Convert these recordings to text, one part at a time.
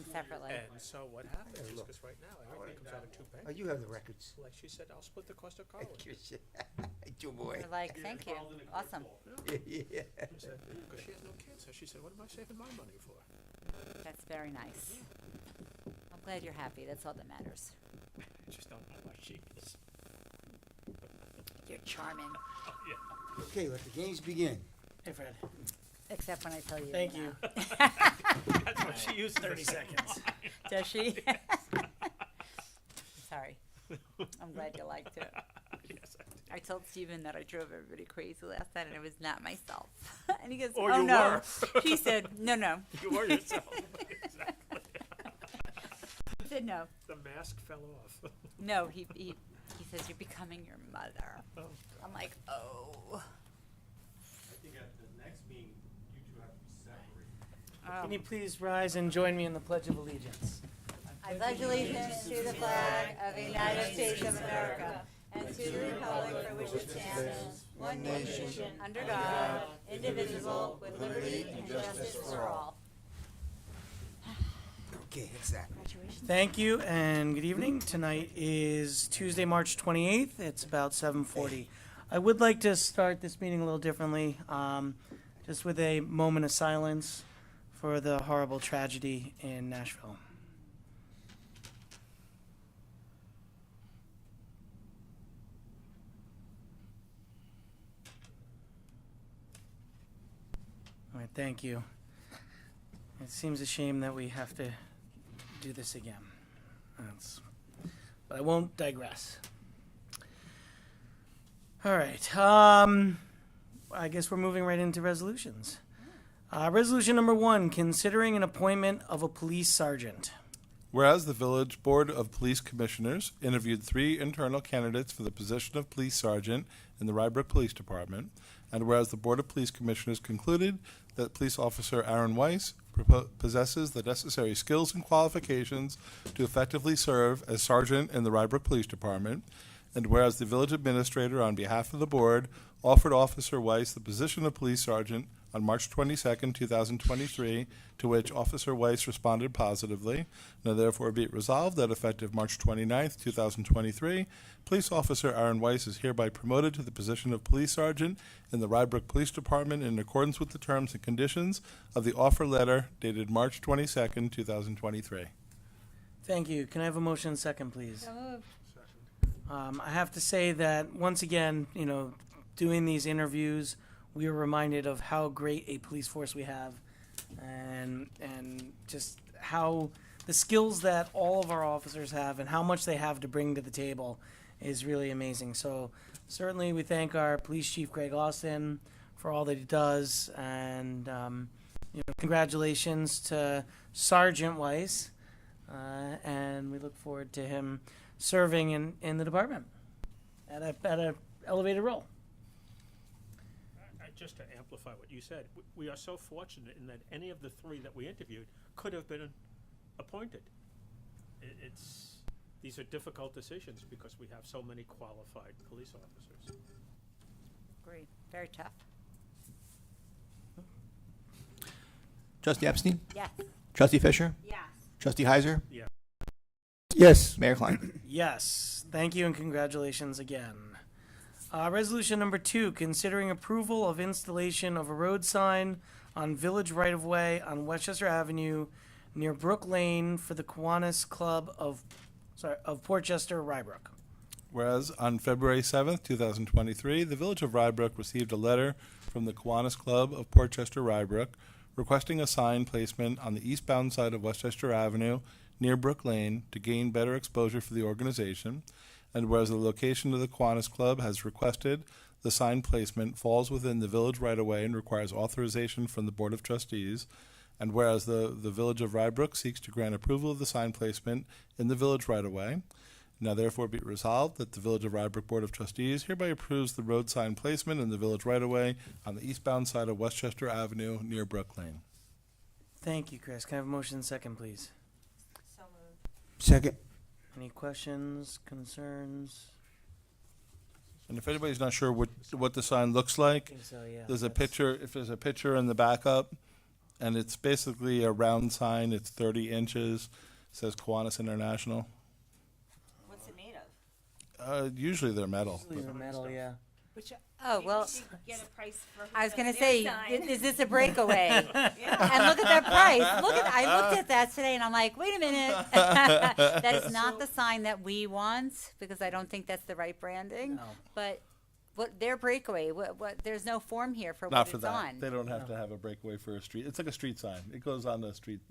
separately. And so what happens is, because right now, everything comes out of two Oh, payments. you have the records. Like she said, I'll split the cost of college. Good boy. We're like, thank you, awesome. Yeah. Because she has no kids, so she said, what am I saving my money for? That's very nice. I'm glad you're happy. That's all that matters. I just don't know why she is. You're charming, Oh, yeah. Okay, let the games begin. Hey, Fred. except when I tell you. Thank no. you. That's what she used 30 seconds. Does she? Sorry. I'm glad you liked it. Yes, I did. I told Steven that I drove everybody crazy last night and it was not myself. And he goes, Or oh you no. were. He said, no. You were yourself. Exactly. He said no. The mask fell off. No, he says, you're becoming your mother. Oh. I'm like, oh. I think at the next meeting, you two have to be separated. Can you please rise and join me in the Pledge of Allegiance? I pledge allegiance to the flag of the United States of America and to the republic for which it stands, one nation, under God, indivisible, with liberty and justice for all. Okay, that's that. Congratulations. Thank you and good evening. Tonight is Tuesday, March 28th. It's about 7:40. I would like to start this meeting a little differently, just with a moment of silence for the horrible tragedy in Nashville. All right, thank you. It seems a shame that we have to do this again. But I won't digress. All right. I guess we're moving right into resolutions. Resolution number 1, considering an appointment of a police sergeant. Whereas the Village Board of Police Commissioners interviewed 3 internal candidates for the position of police sergeant in the Rye Brook Police Department, and whereas the Board of Police Commissioners concluded that Police Officer Aaron Weiss possesses the necessary skills and qualifications to effectively serve as sergeant in the Rye Brook Police Department, and whereas the village administrator, on behalf of the board, offered Officer Weiss the position of police sergeant on March 22nd, 2023, to which Officer Weiss responded positively. Now therefore be it resolved that effective March 29th, 2023, Police Officer Aaron Weiss is hereby promoted to the position of police sergeant in the Rye Brook Police Department in accordance with the terms and conditions of the offer letter dated March 22nd, 2023. Thank you. Can I have a motion second, please? So moved. I have to say that once again, doing these interviews, we are reminded of how great a police force we have, and just how the skills that all of our officers have and how much they have to bring to the table is really amazing. So certainly we thank our police chief, Greg Austin, for all that he does, and congratulations to Sergeant Weiss, and we look forward to him serving in the department at a elevated role. Just to amplify what you said, we are so fortunate in that any of the 3 that we interviewed could have been appointed. These are difficult decisions because we have so many qualified police officers. Agreed. Very tough. Trustee Epstein? Yes. Trustee Fisher? Yes. Trustee Heiser? Yeah. Yes. Mayor Klein? Yes, thank you and congratulations again. Resolution number 2, considering approval of installation of a road sign on village right-of-way on Westchester Avenue near Brook Lane for the Kiwanis Club of Portchester, Rye Brook. Whereas on February 7th, 2023, the Village of Rye Brook received a letter from the Kiwanis Club of Portchester, Rye Brook, requesting a sign placement on the eastbound side of Westchester Avenue near Brook Lane to gain better exposure for the organization. And whereas the location of the Kiwanis Club has requested the sign placement falls within the village right-of-way and requires authorization from the Board of Trustees, and whereas the Village of Rye Brook seeks to grant approval of the sign placement in the village right-of-way, now therefore be it resolved that the Village of Rye Brook Board of Trustees hereby approves the road sign placement in the village right-of-way on the eastbound side of Westchester Avenue near Brook Lane. Thank you, Chris. Can I have a motion second, please? So moved. Second. Any questions, concerns? And if anybody's not sure what the sign looks like, I think so, yeah. there's a That's- picture. If there's a picture in the backup, and it's basically a round sign. It's 30 inches. Says Kiwanis International. What's it made of? Usually they're metal. Usually the metal, yeah. Oh, well, Get a price for I was the gonna new say, sign. is this a breakaway? And look at that price. I looked at that today and I'm like, wait a minute. That is not the sign that we want, because I don't think that's the right branding. No. But what, their breakaway, there's no form here for Not what for it's that. on. They don't have to have a breakaway for a street. It's like a street sign. It goes on the street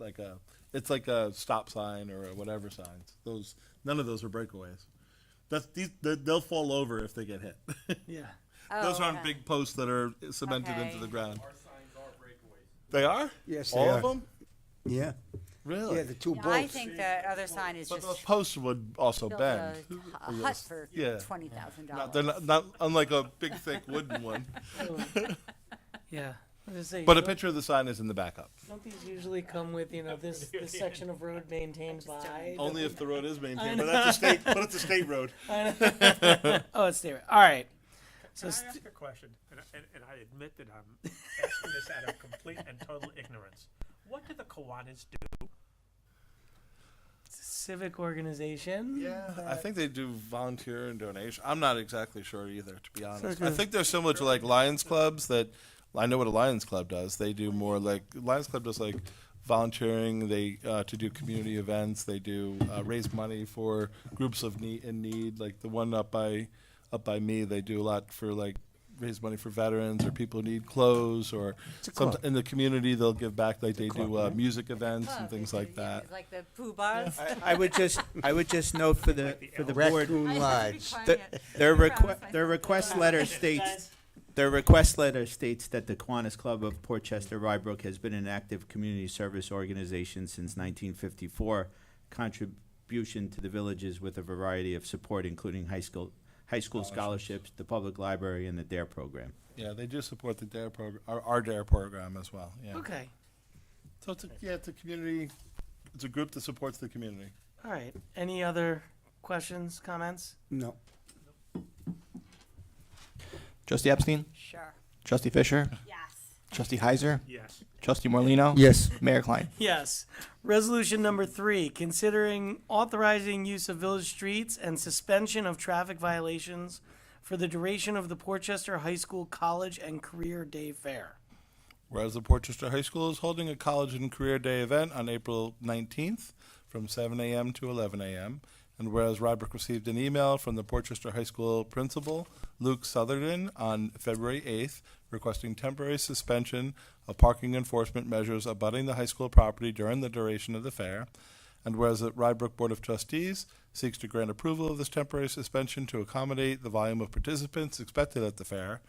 it's like a stop sign or a whatever signs. None of those are breakaways. They'll fall over if they get hit. Yeah. Oh, Those aren't okay. big posts that are cemented Okay. into the ground. Our signs are breakaways. They are? Yes, All they of are. them? Yeah. Really? Yeah, the two Yeah, bolts. I think the other sign is But just those posts would also build bend. a hut for Yeah. $20,000. They're not unlike a big thick wooden one. Yeah. I was gonna say, But a picture of the sign is in the backup. don't these usually come with, this section of road maintained by? Only if the road is maintained, but that's a state. But it's a state road. Oh, it's there. All right. So Can I ask a question? And I admit that I'm asking this out of complete and total ignorance. What do the Kiwanis do? it's a civic organization. Yeah, I think they do volunteer and donation. I'm not exactly sure either, to be honest. like I think they're similar to like Lions clubs. That I know what a Lions club does. They do more like Lions club does like volunteering. They to do community events. They do raise money for groups of need. Like the one up by me, they do a lot for like raise money for veterans or people who need clothes or some in the community. They'll give back. Like they do music events and things like that. Like the poo bars. I would just note for the board, Raccoon Lodge. their request letter states that the Kiwanis Club of Portchester Rye Brook has been an active community service organization since 1954. Contribution to the villages with a variety of support, including high school scholarships, the public library, and the DARE program. Yeah, they do support the DARE program, our DARE program as well. Yeah. Okay. So it's a community. It's a group that supports the community. All right. Any other questions, comments? No. Trustee Epstein? Sure. Trustee Fisher? Yes. Trustee Heiser? Yes. Trustee Morlino? Yes. Mayor Klein? Yes. Resolution number 3, considering authorizing use of village streets and suspension of traffic violations for the duration of the Portchester High School College and Career Day Fair. Whereas the Portchester High School is holding a College and Career Day event on April 19th from 7 a.m. to 11 a.m., and whereas Rye Brook received an email from the Portchester High School principal, Luke Southerton, on February 8th, requesting temporary suspension of parking enforcement measures abutting the high school property during the duration of the fair, and whereas the Rye Brook Board of Trustees seeks to grant approval of this temporary suspension to accommodate the volume of participants expected at the fair,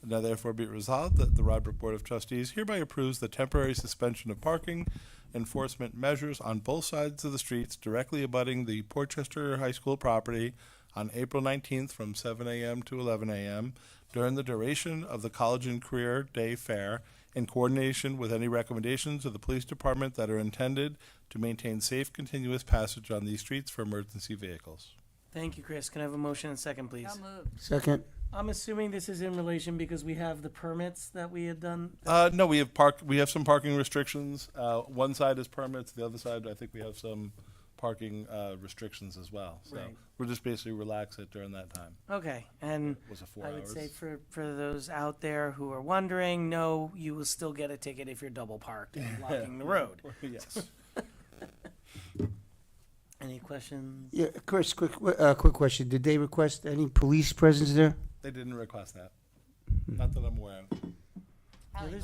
now therefore be it resolved that the Rye Brook Board of Trustees hereby approves the temporary suspension of parking enforcement measures on both sides of the streets directly abutting the Portchester High School property on April 19th from 7 a.m. to 11 a.m. during the duration of the College and Career Day Fair, in coordination with any recommendations of the police department that are intended to maintain safe, continuous passage on these streets for emergency vehicles. Thank you, Chris. Can I have a motion and second, please? So moved. Second. I'm assuming this is in relation because we have the permits that we had done. No, we have some parking restrictions. One side is permits, the other side I think we have some parking restrictions as well. So Right. we'll just basically relax it during that time. Okay, and It was a 4 I would hours. say for those out there who are wondering, no, you will still get a ticket if you're double parked and blocking the road. Yes. Any questions? Yeah, Chris, quick question. Did they request any police presence there? They didn't request that. Not that I'm aware of.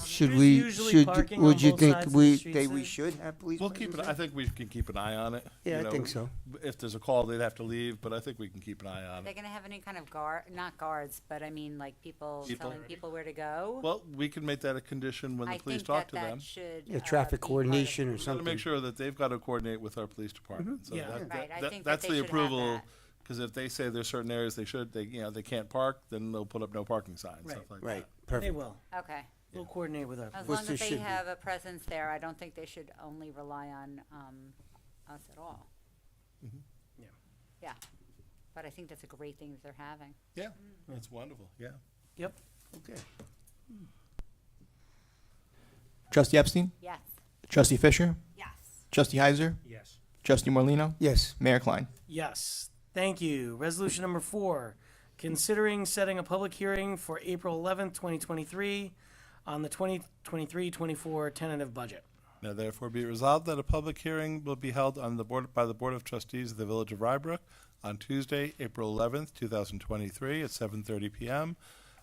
Should There's we, usually parking on would you both think sides of the streets we there? should have police We'll presence keep it. there? I think we can keep an eye on it. Yeah, You I think so. If there's a call, they'd have to leave, but I think we can keep an eye Are on they it. gonna have any kind of not guards, but I mean like people People. telling people where to go? Well, we can make that a condition when the I police think talk that to them. should. Yeah, traffic be part of coordination or We've got to something. make sure that they've got to coordinate with our police department. So Yeah. Right, I think that that's they the should have approval. that. Because if they say there's certain areas they can't park, then they'll put up no parking signs, Right. stuff like Right, They perfect. will. Okay. We'll coordinate with our. As Which long they as they should be. have a presence there, I don't think they should only rely on us at all. Mm-hmm. Yeah. Yeah, but I think that's a great thing that they're having. that. Yeah, that's wonderful, yeah. Yep. Okay. Trustee Epstein? Yes. Trustee Fisher? Yes. Trustee Heiser? Yes. Trustee Morlino, Yes. Mayor Klein? Yes. Thank you. Resolution number 4, considering setting a public hearing for April 11th, 2023 on the 2023-24 tentative budget. Now therefore be it resolved that a public hearing will be held on the board by the Board of Trustees of the Village of Rye Brook on Tuesday, April 11th, 2023 at 7:30 p.m.,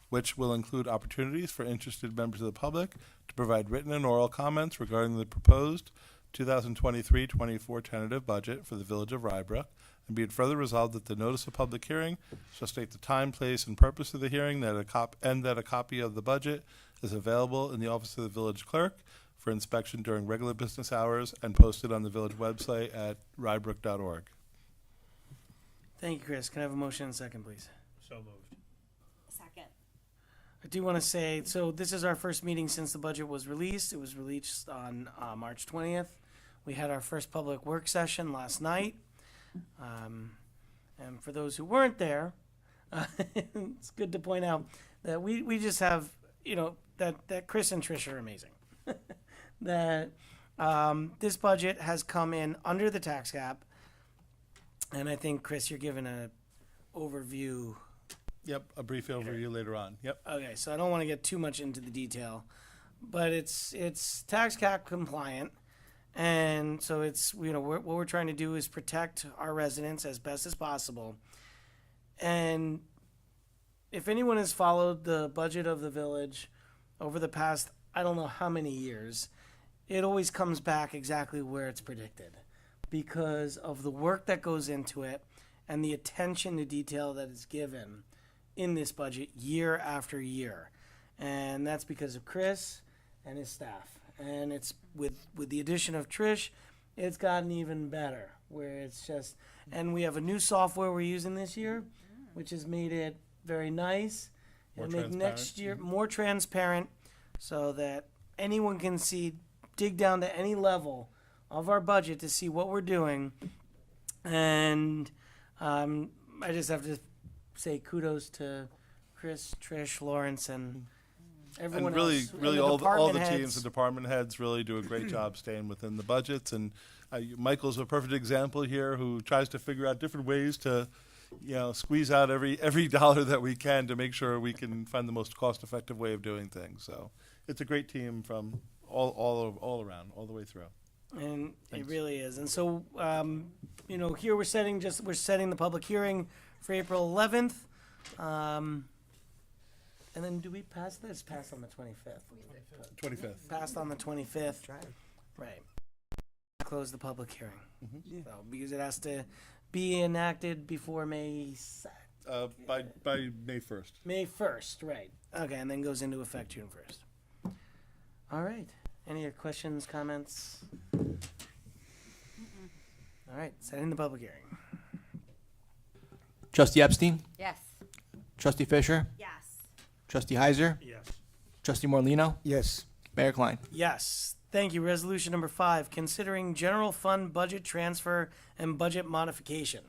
which will include opportunities for interested members of the public to provide written and oral comments regarding the proposed 2023-24 tentative budget for the Village of Rye Brook, and be it further resolved that the notice of public hearing shall state the time, place, and purpose of the hearing, that a copy of the budget is available in the office of the village clerk for inspection during regular business hours and posted on the village website at ryebrook.org. Thank you, Chris. Can I have a motion and a second, please? So moved. Second. I do want to say, so this is our first meeting since the budget was released. It was released on March 20th. We had our first public work session last night. And for those who weren't there, it's good to point out that we just have, that Chris and Trish are amazing. That this budget has come in under the tax cap. And I think, Chris, you're giving an overview. Yep, a brief overview later on. Yep. Okay, so I don't want to get too much into the detail, but it's tax cap compliant, and so it's what we're trying to do is protect our residents as best as possible. And if anyone has followed the budget of the village over the past, I don't know how many years, it always comes back exactly where it's predicted because of the work that goes into it and the attention to detail that is given in this budget year after year. And that's because of Chris and his staff. And it's with the addition of Trish, it's gotten even better where it's just, and we have a new software we're using this year, which has made it very nice. More It'll make transparent. next year more transparent so that anyone can dig down to any level of our budget to see what we're doing. And I just have to say kudos to Chris, Trish, Lawrence, and everyone And really, else. And really the all department the heads. teams and department heads really do a great job staying within the budgets. And Michael's a perfect example here who tries to figure out different ways to, squeeze out every dollar that we can to make sure we can find the most cost-effective way of doing things. So it's a great team from all around, all the way through. And Thanks. it really is. And so, here we're setting the public hearing for April 11th. And then do we pass this? Pass on the 25th. 25th. Passed on the 25th. Right. Close the public hearing. So, because it has to be enacted before May By May 1st. May 1st, right. Okay, and then goes into effect June 1st. All right. Any other questions, comments? All right, setting the public hearing. Trustee Epstein? Yes. Trustee Fisher? Yes. Trustee Heiser? Yes. Trustee Morlino, Yes. Mayor Klein? Yes. Thank you. Resolution number 5, considering general fund budget transfer and budget modification.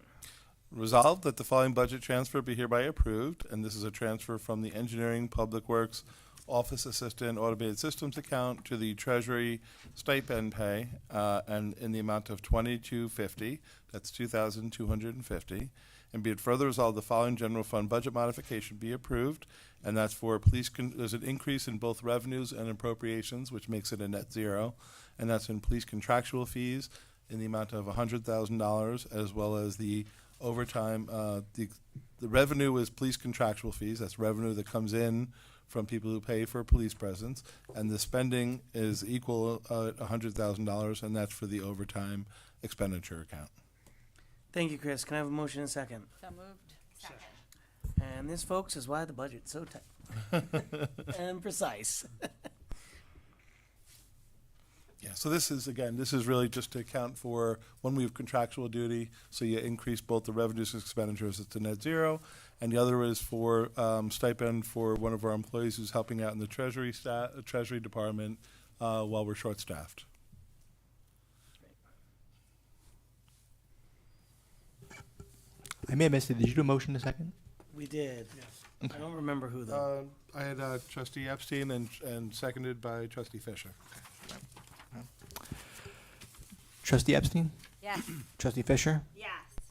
Resolved that the following budget transfer be hereby approved, and this is a transfer from the Engineering, Public Works, Office Assistant, Automated Systems account to the Treasury stipend pay, and in the amount of $2,250. That's $2,250. And be it further resolved, the following general fund budget modification be approved, and that's for police. There's an increase in both revenues and appropriations, which makes it a net zero, and that's in police contractual fees in the amount of $100,000, as well as the overtime. The revenue is police contractual fees. That's revenue that comes in from people who pay for police presence, and the spending is equal $100,000, and that's for the overtime expenditure account. Thank you, Chris. Can I have a motion and a second? So moved. Second. And this, folks, is why the budget's so tight and precise. Yeah, so this is really just to account for when we have contractual duty, so you increase both the revenues and expenditures, it's a net zero, and the other is for stipend for one of our employees who's helping out in the Treasury Department while we're short-staffed. I may have missed it. Did you do a motion in a second? We did. I don't remember who, though. I had Trustee Epstein and seconded by Trustee Fisher. Trustee Epstein? Yes. Trustee Fisher? Yes.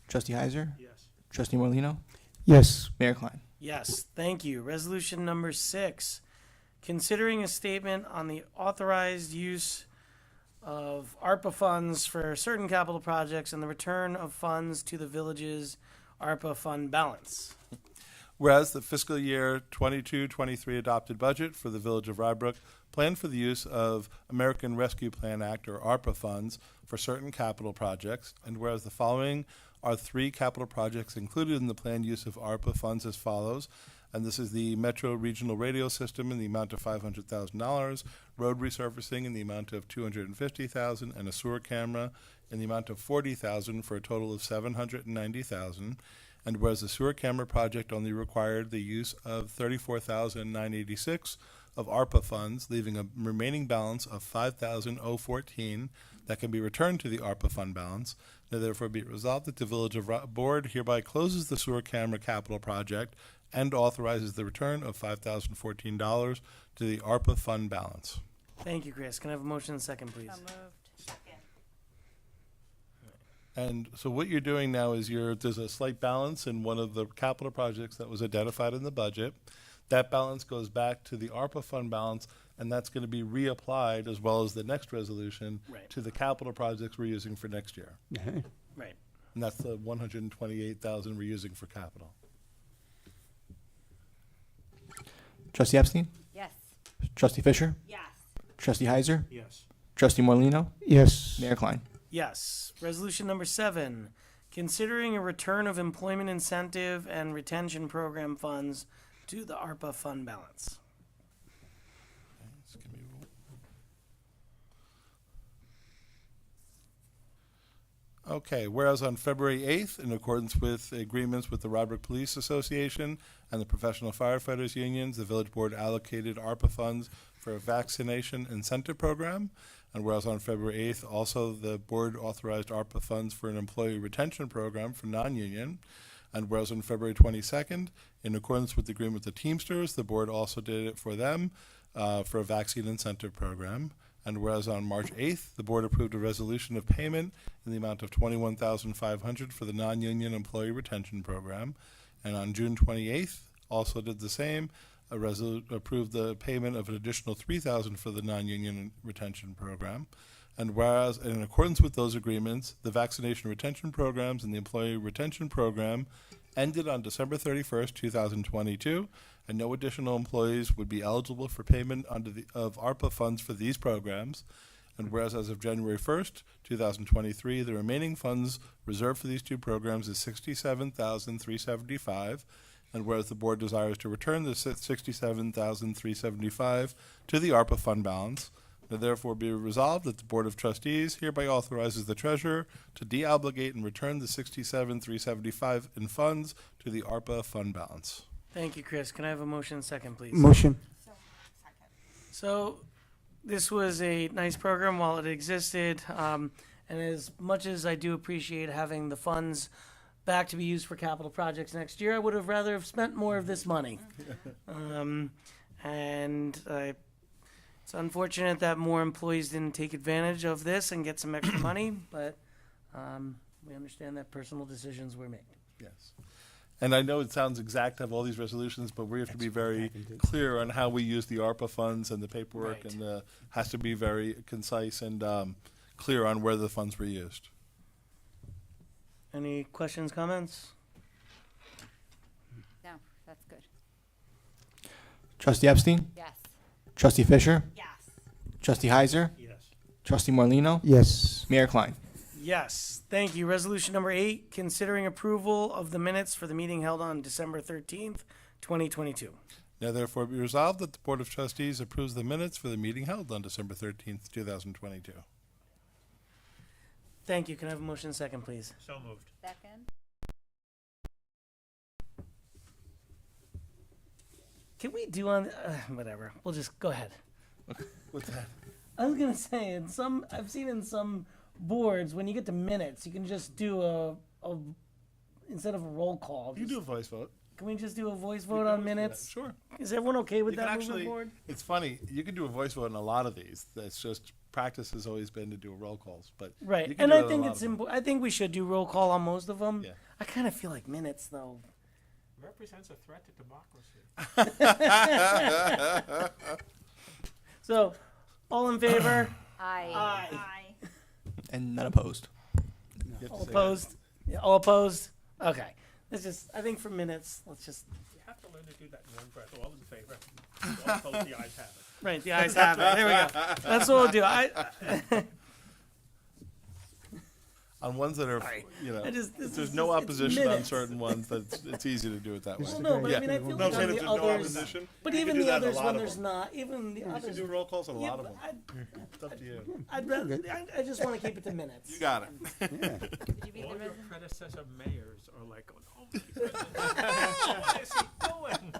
Trustee Heiser? Yes. Trustee Morlino, Yes. Mayor Klein? Yes, thank you. Resolution number 6, considering a statement on the authorized use of ARPA funds for certain capital projects and the return of funds to the village's ARPA fund balance. Whereas the fiscal year 22-23 adopted budget for the Village of Rye Brook planned for the use of American Rescue Plan Act, or ARPA funds, for certain capital projects, and whereas the following are 3 capital projects included in the planned use of ARPA funds as follows, and this is the Metro Regional Radio System in the amount of $500,000, road resurfacing in the amount of $250,000, and a sewer camera in the amount of $40,000 for a total of $790,000. And whereas the sewer camera project only required the use of $34,986 of ARPA funds, leaving a remaining balance of $5,014 that can be returned to the ARPA fund balance. Now therefore be it resolved that the Village of Board hereby closes the sewer camera capital project and authorizes the return of $5,014 to the ARPA fund balance. Thank you, Chris. Can I have a motion and second, please? So moved. Second. And so what you're doing now is there's a slight balance in one of the capital projects that was identified in the budget. That balance goes back to the ARPA fund balance, and that's going to be reapplied, as well as the next resolution, Right. to the capital projects we're using for next year. Right. And that's the $128,000 we're using for capital. Trustee Epstein? Yes. Trustee Fisher? Yes. Trustee Heiser? Yes. Trustee Morlino, Yes. Mayor Klein? Yes. Resolution number 7, considering a return of employment incentive and retention program funds to the ARPA fund balance. Just give me Okay, whereas on February 8th, in accordance with agreements with the Rye Brook Police Association and the Professional Firefighters Unions, the Village Board allocated ARPA funds for a vaccination incentive program. And whereas on February 8th, also the board authorized ARPA funds for an employee retention program for non-union. And whereas on February 22nd, in accordance with the agreement with the Teamsters, the board also did it for them for a vaccine incentive program. And whereas on March 8th, the board approved a resolution of payment in the amount of $21,500 for the non-union employee retention program. And on June 28th, also did the same, approved the payment of an additional $3,000 for the non-union retention program. And whereas, in accordance with those agreements, the vaccination retention programs and the employee retention program ended on December 31st, 2022, and no additional employees would be eligible for payment of ARPA funds for these programs. And whereas as of January 1st, 2023, the remaining funds reserved for these 2 programs is $67,375. And whereas the board desires to return the $67,375 to the ARPA fund balance, now therefore be resolved that the Board of Trustees hereby authorizes the treasurer to deobligate and return the $67,375 in funds to the ARPA fund balance. Thank you, Chris. Can I have a motion and second, please? Motion. So this was a nice program while it existed. And as much as I do appreciate having the funds back to be used for capital projects next year, I would have rather have spent more of this money. It's unfortunate that more employees didn't take advantage of this and get some extra money, but we understand that personal decisions were made. Yes. And I know it sounds exact to have all these resolutions, but we have to be very clear on how we use the ARPA funds and the paperwork, Right. and has to be very concise and clear on where the funds were used. Any questions, comments? No, that's good. Trustee Epstein? Yes. Trustee Fisher? Yes. Trustee Heiser? Yes. Trustee Morlino, Yes. Mayor Klein? Yes, thank you. Resolution number 8, considering approval of the minutes for the meeting held on December 13th, 2022. Now therefore be resolved that the Board of Trustees approves the minutes for the meeting held on December 13th, 2022. Thank you. Can I have a motion and second, please? So moved. Second. Can we do on, whatever, we'll just, go ahead. What's that? I was gonna say, I've seen in some boards, when you get to minutes, you can just do a instead of a roll call. You just- do a voice vote. Can we just do a voice You vote can on always do that. minutes? Sure. Is everyone okay with You can that actually, moving forward? it's funny, you can do a voice vote on a lot of these. It's just practice has always been to do roll calls, but Right, you can and do I it on think a lot it's of them. I think we should do roll call on most of them. Yeah. I kind of feel like minutes though. Represents a threat to democracy. So, all in favor? Aye. And none opposed. You have to All say opposed? Yeah, all opposed? Okay. Let's just, I think for minutes, let's just, You have to learn to do that in one breath. All in favor. All opposed, the ayes have it. right, the ayes have it. There we go. That's what we'll do. that. On ones that are, you know, I just- if this there's is no just- it's opposition on minutes. certain ones, that's, it's easy to do it that way. Well, no, but I Yeah. mean, I feel No, I'm like saying on if the there's no others, opposition, but you even can do the that in a others lot when of there's them. not, even the You can others. do roll calls on a Yeah, lot of but them. It's up to you. I'd rather, I just want to keep it to minutes. You got it. Did you beat All the your resolution? predecessor mayors are like, oh, what is he doing?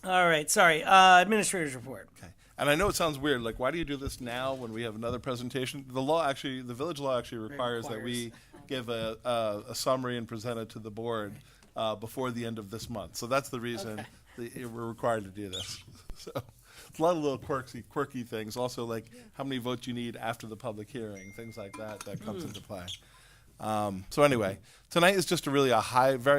All right, sorry. Administrator's report. Okay. And I know it sounds weird, like, why do you do this now when we have another presentation? The law actually, the village law actually requires that we give a summary and present it to the board before the end of this month. So that's the reason that we're required to do this. So it's a lot of little quirky things. Also, like how many votes you need after the public hearing, things like that, that comes into play. So anyway, tonight is just a very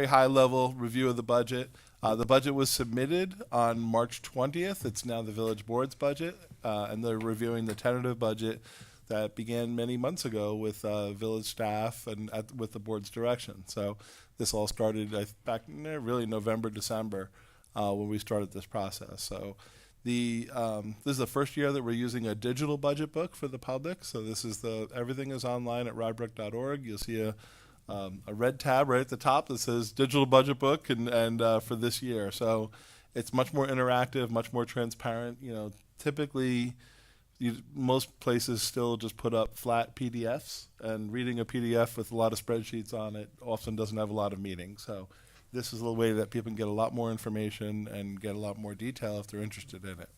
high level review of the budget. The budget was submitted on March 20th. It's now the village board's budget, and they're reviewing the tentative budget that began many months ago with village staff and with the board's direction. So this all started back really November, December when we started this process. So this is the first year that we're using a digital budget book for the public. So this is everything is online at ryebrook.org. You'll see a red tab right at the top that says digital budget book and for this year. So it's much more interactive, much more transparent. You know, typically most places still just put up flat PDFs, and reading a PDF with a lot of spreadsheets on it often doesn't have a lot of meaning. So this is a way that people can get a lot more information and get a lot more detail if they're interested in it.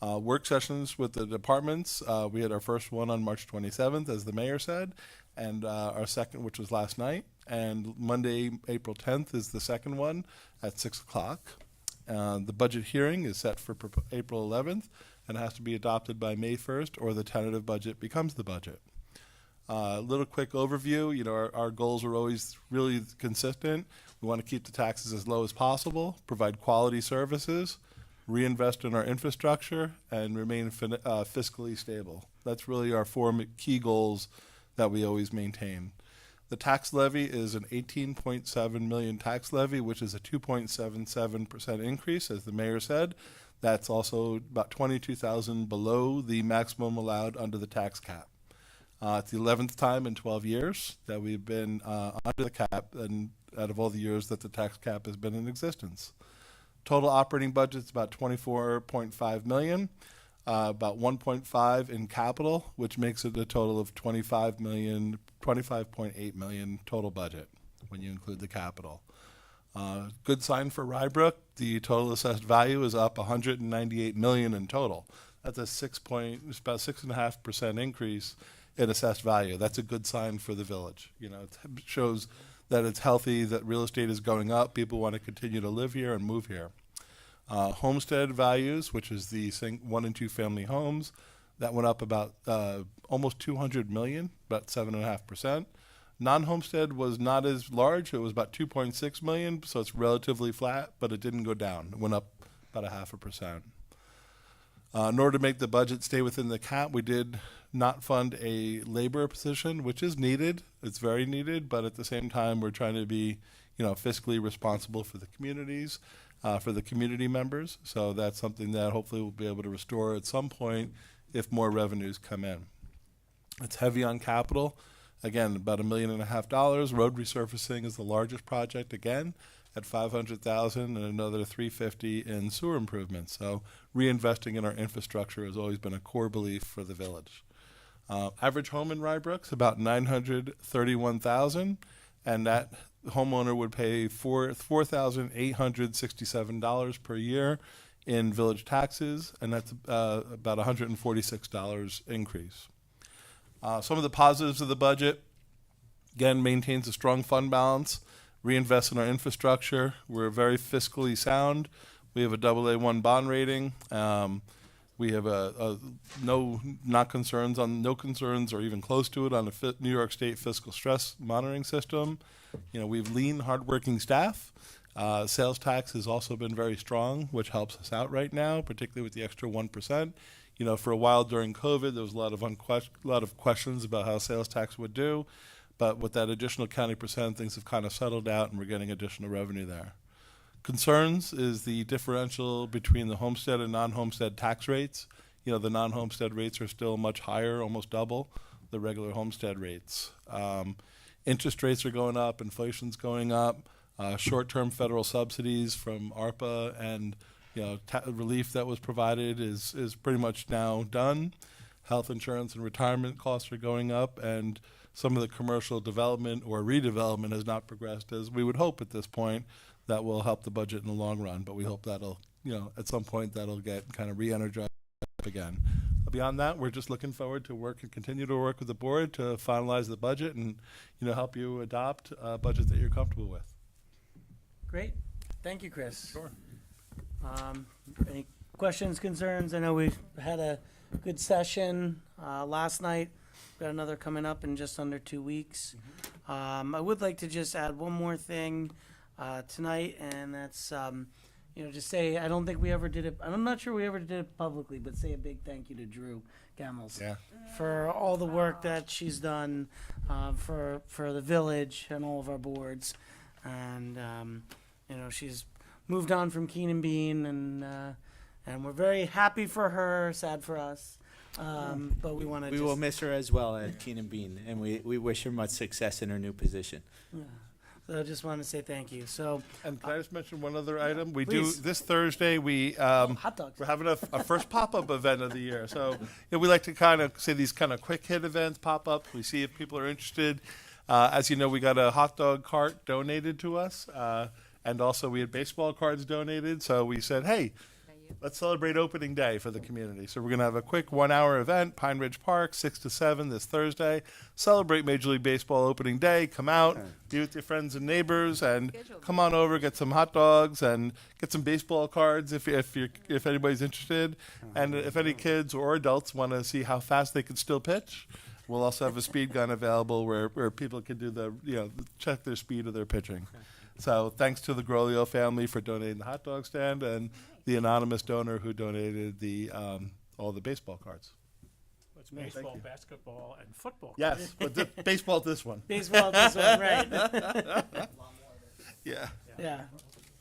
Work sessions with the departments. We had our first one on March 27th, as the mayor said, and our second, which was last night. And Monday, April 10th, is the second one at 6 o'clock. The budget hearing is set for April 11th and has to be adopted by May 1st, or the tentative budget becomes the budget. A little quick overview. You know, our goals are always really consistent. We want to keep the taxes as low as possible, provide quality services, reinvest in our infrastructure, and remain fiscally stable. That's really our four key goals that we always maintain. The tax levy is an 18.7 million tax levy, which is a 2.77% increase, as the mayor said. That's also about 22,000 below the maximum allowed under the tax cap. It's the 11th time in 12 years that we've been under the cap, and out of all the years that the tax cap has been in existence. Total operating budget is about 24.5 million, about 1.5 in capital, which makes it a total of 25.8 million total budget when you include the capital. Good sign for Rye Brook. The total assessed value is up 198 million in total. That's about 6.5% increase in assessed value. That's a good sign for the village. You know, it shows that it's healthy, that real estate is going up. People want to continue to live here and move here. Homestead values, which is the 1 and 2 family homes, that went up about almost 200 million, about 7.5%. Non-homestead was not as large. It was about 2.6 million, so it's relatively flat, but it didn't go down. It went up about 0.5%. In order to make the budget stay within the cap, we did not fund a labor position, which is needed. It's very needed, but at the same time, we're trying to be, fiscally responsible for the communities, for the community members. So that's something that hopefully we'll be able to restore at some point if more revenues come in. It's heavy on capital. Again, about $1.5 million. Road resurfacing is the largest project again at $500,000, and another $350,000 in sewer improvements. So reinvesting in our infrastructure has always been a core belief for the village. Average home in Rye Brook's about $931,000, and that homeowner would pay $4,867 per year in village taxes, and that's about $146 increase. Some of the positives of the budget, again, maintains a strong fund balance, reinvests in our infrastructure. We're very fiscally sound. We have a AA1 bond rating. We have no concerns or even close to it on the New York State fiscal stress monitoring system. We have lean, hardworking staff. Sales tax has also been very strong, which helps us out right now, particularly with the extra 1%. For a while during COVID, there was a lot of questions about how sales tax would do, but with that additional county percent, things have kind of settled out, and we're getting additional revenue there. Concerns is the differential between the homestead and non-homestead tax rates. The non-homestead rates are still much higher, almost double the regular homestead rates. Interest rates are going up, inflation's going up. Short-term federal subsidies from ARPA and relief that was provided is pretty much now done. Health insurance and retirement costs are going up, and some of the commercial development or redevelopment has not progressed as we would hope at this point. That will help the budget in the long run, but we hope that'll, at some point that'll get kind of re-energized again. Beyond that, we're just looking forward to continue to work with the board to finalize the budget and, help you adopt a budget that you're comfortable with. Great. Thank you, Chris. Sure. Any questions, concerns? I know we had a good session last night. Got another coming up in just under 2 weeks. I would like to just add one more thing tonight, and that's just say I don't think we ever did it. I'm not sure we ever did it publicly, but say a big thank you to Drew Gamels for all the work that she's done for the village and all of our boards, and she's moved on from Keen and Bean, and we're very happy for her, sad for us. But we want to. We will miss her as well at Keen & Bean, and we wish her much success in her new position. Yeah. So I just want to say thank you. So, And can I just mention one other item? We please. do this Thursday. hot dogs. We're having a first pop-up event of the year. So we like to kind of say these kind of quick hit events, pop-ups. We see if people are interested. As you know, we got a hot dog cart donated to us, and also we had baseball cards donated. So we said, hey, let's celebrate opening day for the community. So we're going to have a quick 1-hour event, Pine Ridge Park, 6 to 7 this Thursday. Celebrate Major League Baseball opening day. Come out, be with your friends and neighbors, and come on over, get some hot dogs, and get some baseball cards if anybody's interested. And if any kids or adults want to see how fast they can still pitch, we'll also have a speed gun available where people can do check their speed of their pitching. So thanks to the Grolio family for donating the hot dog stand and the anonymous donor who donated all the baseball cards. It's baseball, basketball, and football. Yes, but baseball this one. Baseball, this one, right? Yeah. Yeah.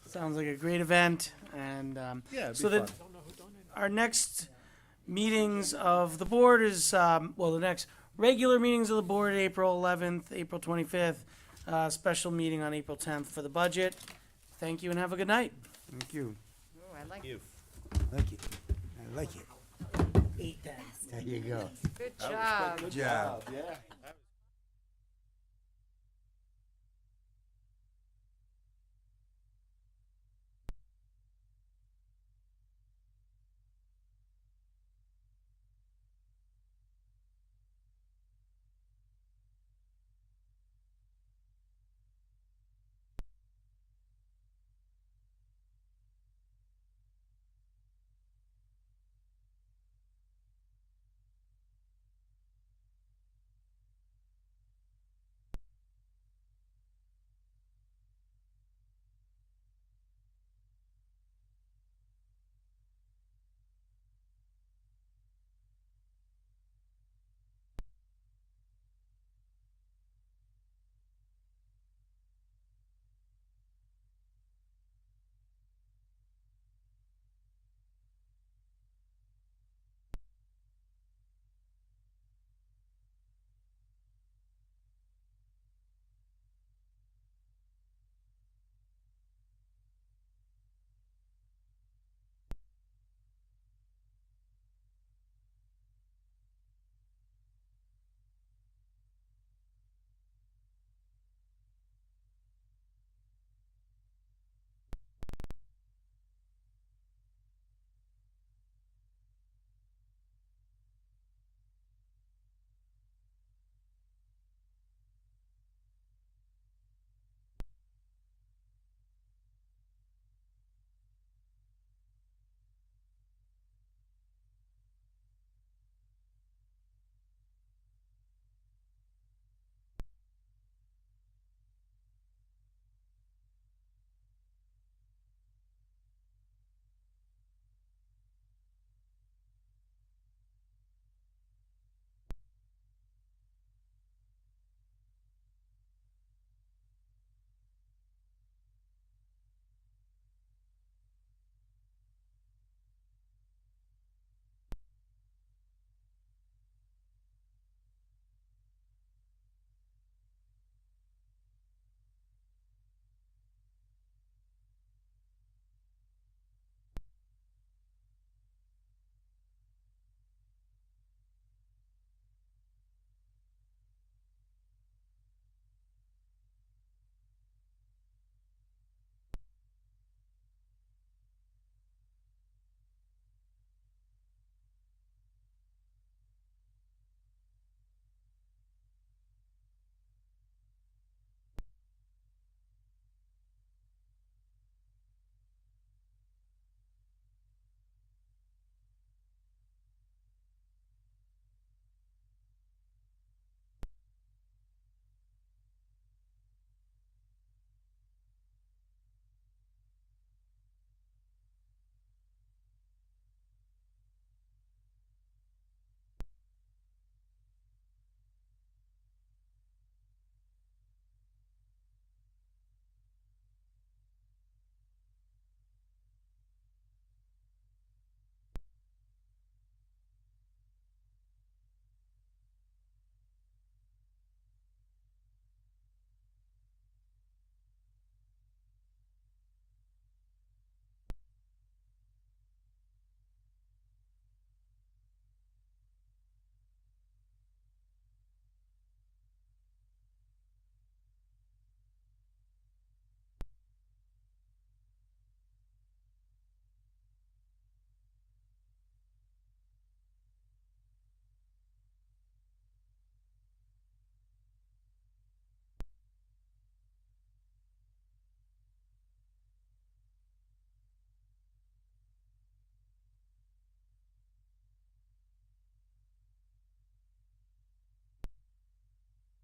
Sounds like a great event, and it'd so be that fun. our next meetings of the board is the next regular meetings of the board, April 11th, April 25th. Special meeting on April 10th for the budget. Thank you and have a good night. Thank you. Ooh, I like You. I like it. I like it. 8 10. There you go. Good job. Good job. Yeah.